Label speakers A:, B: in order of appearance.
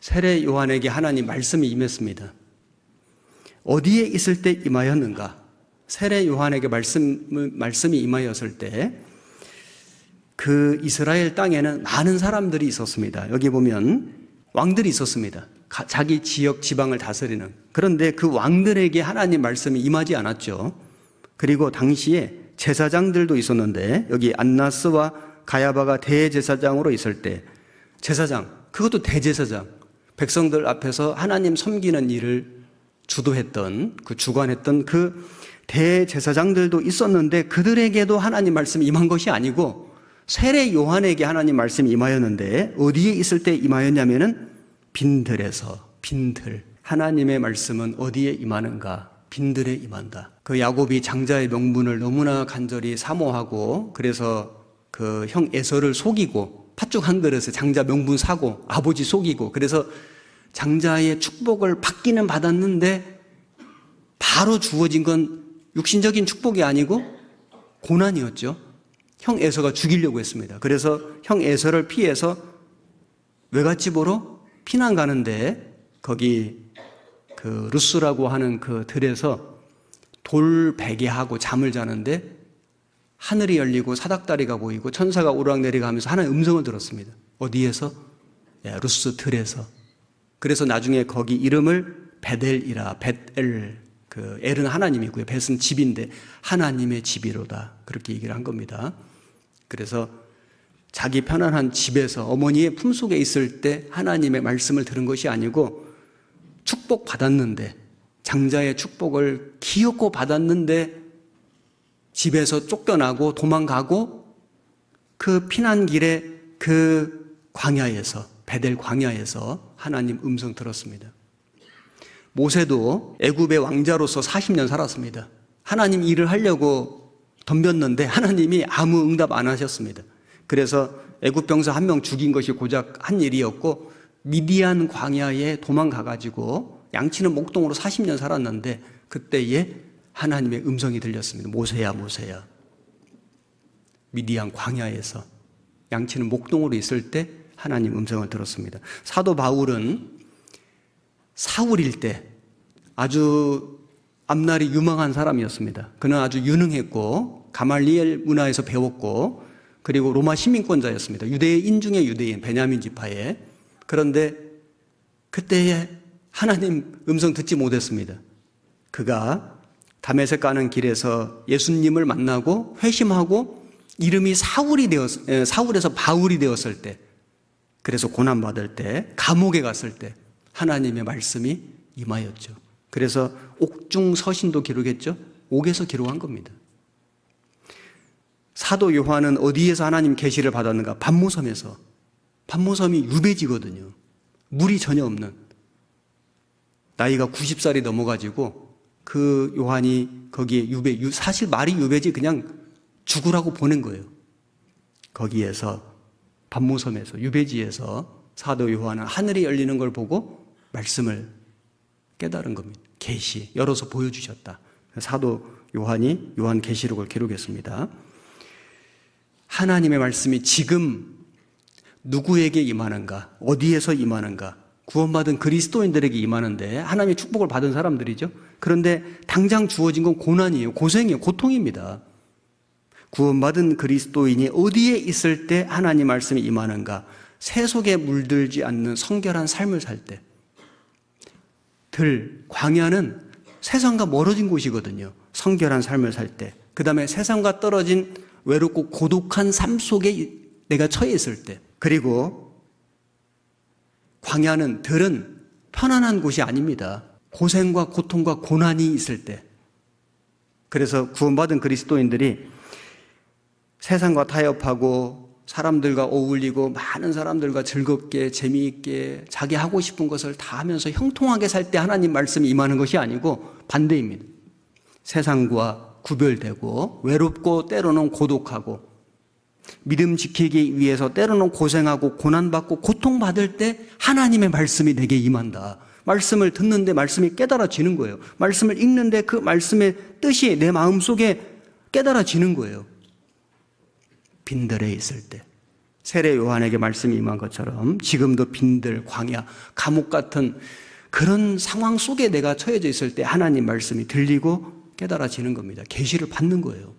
A: 세례 요한에게 하나님 말씀이 임했습니다. 어디에 있을 때 임하였는가? 세례 요한에게 말씀이 임하였을 때 그 이스라엘 땅에는 많은 사람들이 있었습니다. 여기 보면 왕들이 있었습니다. 자기 지역 지방을 다스리는. 그런데 그 왕들에게 하나님 말씀이 임하지 않았죠. 그리고 당시에 제사장들도 있었는데 여기 안나스와 가야바가 대제사장으로 있을 때 제사장, 그것도 대제사장, 백성들 앞에서 하나님 섬기는 일을 주도했던 주관했던 그 대제사장들도 있었는데 그들에게도 하나님 말씀이 임한 것이 아니고 세례 요한에게 하나님 말씀이 임하였는데 어디에 있을 때 임하였냐면은 빈들에서. 빈들. 하나님의 말씀은 어디에 임하는가? 빈들에 임한다. 그 야곱이 장자의 명분을 너무나 간절히 사모하고 그래서 그 형 에서를 속이고 팥죽 한 그릇에 장자 명분 사고 아버지 속이고 그래서 장자의 축복을 받기는 받았는데 바로 주어진 건 육신적인 축복이 아니고 고난이었죠. 형 에서가 죽이려고 했습니다. 그래서 형 에서를 피해서 외갓집으로 피난 가는데 거기 그 루스라고 하는 그 들에서 돌 베개하고 잠을 자는데 하늘이 열리고 사닥다리가 보이고 천사가 오르락내리락하면서 하나님의 음성을 들었습니다. 어디에서? 루스 들에서. 그래서 나중에 거기 이름을 베델이라. 벳엘. 그 엘은 하나님이고요. 벳은 집인데 하나님의 집이로다. 그렇게 얘기를 한 겁니다. 그래서 자기 편안한 집에서 어머니의 품속에 있을 때 하나님의 말씀을 들은 것이 아니고 축복 받았는데 장자의 축복을 기어코 받았는데 집에서 쫓겨나고 도망가고 그 피난길에 그 광야에서 베델 광야에서 하나님 음성 들었습니다. 모세도 애굽의 왕자로서 40년 살았습니다. 하나님 일을 하려고 덤볐는데 하나님이 아무 응답 안 하셨습니다. 그래서 애굽 병사 한 명 죽인 것이 고작 한 일이었고 미디안 광야에 도망가가지고 양치는 목동으로 40년 살았는데 그때에 하나님의 음성이 들렸습니다. 모세야 모세야. 미디안 광야에서 양치는 목동으로 있을 때 하나님 음성을 들었습니다. 사도 바울은 사울일 때 아주 앞날이 유망한 사람이었습니다. 그는 아주 유능했고 가말리엘 문화에서 배웠고 그리고 로마 시민권자였습니다. 유대인 중에 유대인, 베냐민 지파에. 그런데 그때에 하나님 음성 듣지 못했습니다. 그가 다메섹 가는 길에서 예수님을 만나고 회심하고 이름이 사울에서 바울이 되었을 때, 그래서 고난받을 때, 감옥에 갔을 때 하나님의 말씀이 임하였죠. 그래서 옥중 서신도 기록했죠. 옥에서 기록한 겁니다. 사도 요한은 어디에서 하나님 계시를 받았는가? 반모섬에서. 반모섬이 유배지거든요. 물이 전혀 없는. 나이가 90살이 넘어가지고 그 요한이 거기에 사실 말이 유배지 그냥 죽으라고 보낸 거예요. 거기에서 반모섬에서 유배지에서 사도 요한은 하늘이 열리는 걸 보고 말씀을 깨달은 겁니다. 계시 열어서 보여주셨다. 사도 요한이 요한계시록을 기록했습니다. 하나님의 말씀이 지금 누구에게 임하는가? 어디에서 임하는가? 구원받은 그리스도인들에게 임하는데 하나님의 축복을 받은 사람들이죠. 그런데 당장 주어진 건 고난이에요. 고생이에요. 고통입니다. 구원받은 그리스도인이 어디에 있을 때 하나님 말씀이 임하는가? 세속에 물들지 않는 성결한 삶을 살 때. 광야는 세상과 멀어진 곳이거든요. 성결한 삶을 살 때. 그 다음에 세상과 떨어진 외롭고 고독한 삶 속에 내가 처해 있을 때. 그리고 들은 편안한 곳이 아닙니다. 고생과 고통과 고난이 있을 때. 그래서 구원받은 그리스도인들이 세상과 타협하고 사람들과 어울리고 많은 사람들과 즐겁게 재미있게 자기 하고 싶은 것을 다 하면서 형통하게 살 때 하나님 말씀이 임하는 것이 아니고 반대입니다. 세상과 구별되고 외롭고 때로는 고독하고 믿음 지키기 위해서 때로는 고생하고 고난받고 고통받을 때 하나님의 말씀이 내게 임한다. 말씀을 듣는데 말씀이 깨달아지는 거예요. 말씀을 읽는데 그 말씀의 뜻이 내 마음속에 깨달아지는 거예요. 빈들에 있을 때, 세례 요한에게 말씀이 임한 것처럼 지금도 빈들, 광야, 감옥 같은 그런 상황 속에 내가 처해져 있을 때 하나님 말씀이 들리고 깨달아지는 겁니다. 계시를 받는 거예요.